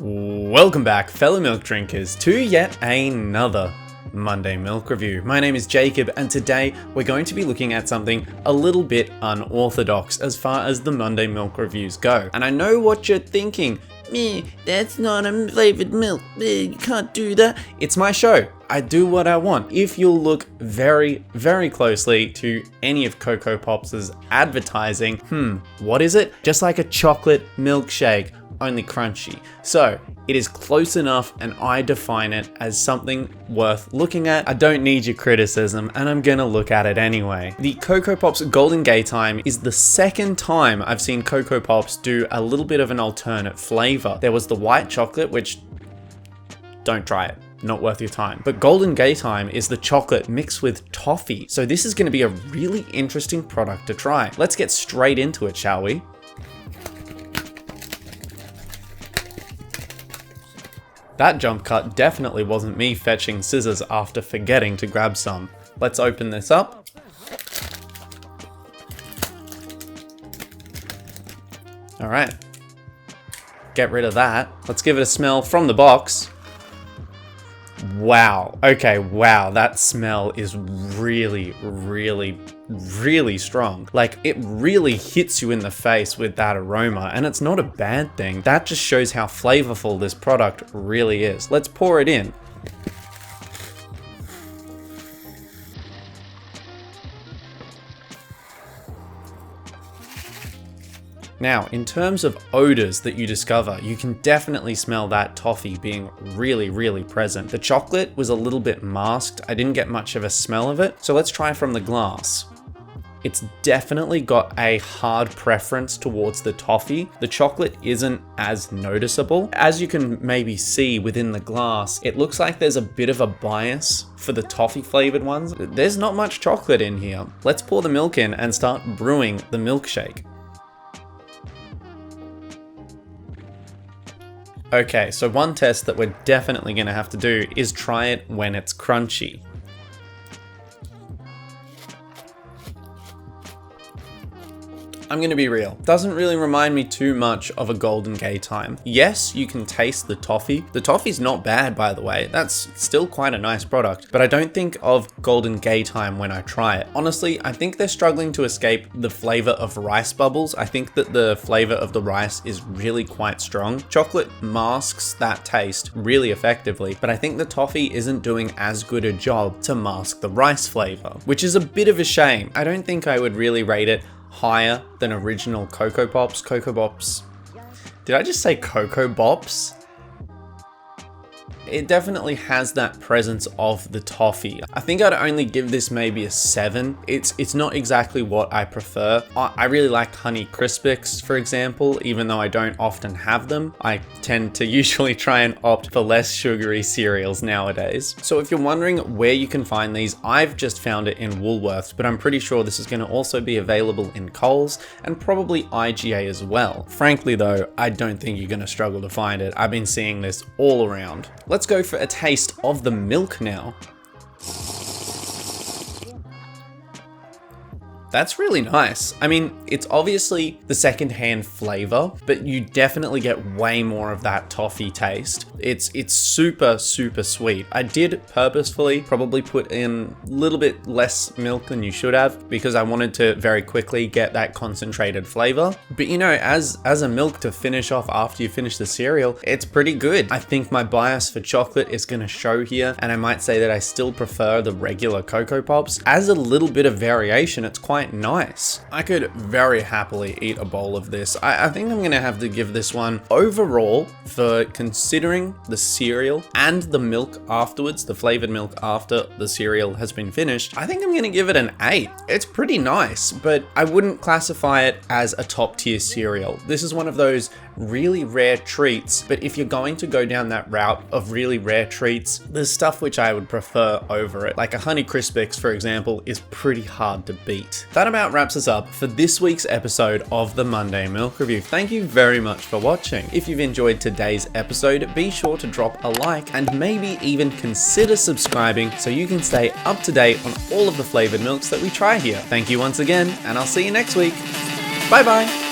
Welcome back, fellow milk drinkers, to yet another Monday Milk Review. My name is Jacob, and today we're going to be looking at something a little bit unorthodox as far as the Monday Milk Reviews go. And I know what you're thinking, that's not a flavored milk, you can't do that. It's my show. I do what I want. If you'll look very, very closely to any of Coco Pops' advertising, what is it? Just like a chocolate milkshake, only crunchy. So it is close enough, and I define it as something worth looking at. I don't need your criticism, and I'm gonna look at it anyway. The Coco Pops Golden Gaytime is the second time I've seen Coco Pops do a little bit of an alternate flavor. There was the white chocolate, which don't try it. Not worth your time. But Golden Gaytime is the chocolate mixed with toffee. So this is gonna be a really interesting product to try. Let's get straight into it, shall we? That jump cut definitely wasn't me fetching scissors after forgetting to grab some. Let's open this up. All right. Get rid of that. Let's give it a smell from the box. Wow. Okay, wow. That smell is really, really strong. Like, it really hits you in the face with that aroma, and it's not a bad thing. That just shows how flavorful this product really is. Let's pour it in. Now, in terms of odors that you discover, you can definitely smell that toffee being really present. The chocolate was a little bit masked. I didn't get much of a smell of it. So let's try from the glass. It's definitely got a hard preference towards the toffee. The chocolate isn't as noticeable. As you can maybe see within the glass, it looks like there's a bit of a bias for the toffee flavored ones. There's not much chocolate in here. Let's pour the milk in and start brewing the milkshake. Okay, so one test that we're definitely gonna have to do is try it when it's crunchy. I'm gonna be real. Doesn't really remind me too much of a Golden Gaytime. Yes, you can taste the toffee. The toffee's not bad, by the way. That's still quite a nice product, but I don't think of Golden Gaytime when I try it. Honestly, I think they're struggling to escape the flavor of rice bubbles. I think that the flavor of the rice is really quite strong. Chocolate masks that taste really effectively, but I think the toffee isn't doing as good a job to mask the rice flavor, which is a bit of a shame. I don't think I would really rate it higher than original Coco Pops. Coco Pops. Did I just say Coco Pops? It definitely has that presence of the toffee. I think I'd only give this maybe a 7. It's not exactly what I prefer. I really like Honey Crispix, for example, even though I don't often have them. I tend to usually try and opt for less sugary cereals nowadays. So if you're wondering where you can find these, I've just found it in Woolworths, but I'm pretty sure this is going to also be available in Coles and probably IGA as well. Frankly though, I don't think you're going to struggle to find it. I've been seeing this all around. Let's go for a taste of the milk now. That's really nice. I mean, it's obviously the secondhand flavor, but you definitely get way more of that toffee taste. It's super sweet. I did purposefully probably put in a little bit less milk than you should have because I wanted to very quickly get that concentrated flavor. But you know, as a milk to finish off after you finish the cereal, it's pretty good. I think my bias for chocolate is gonna show here, and I might say that I still prefer the regular Coco Pops. As a little bit of variation, it's quite nice. I could very happily eat a bowl of this. I think I'm gonna have to give this one overall, for considering the cereal and the milk afterwards, the flavored milk after the cereal has been finished, I think I'm gonna give it an 8. It's pretty nice, but I wouldn't classify it as a top tier cereal. This is one of those really rare treats, but if you're going to go down that route of really rare treats, there's stuff which I would prefer over it. Like a Honey Crispix, for example, is pretty hard to beat. That about wraps us up for this week's episode of the Monday Milk Review. Thank you very much for watching. If you've enjoyed today's episode, be sure to drop a like and maybe even consider subscribing so you can stay up to date on all of the flavored milks that we try here. Thank you once again, and I'll see you next week. Bye bye.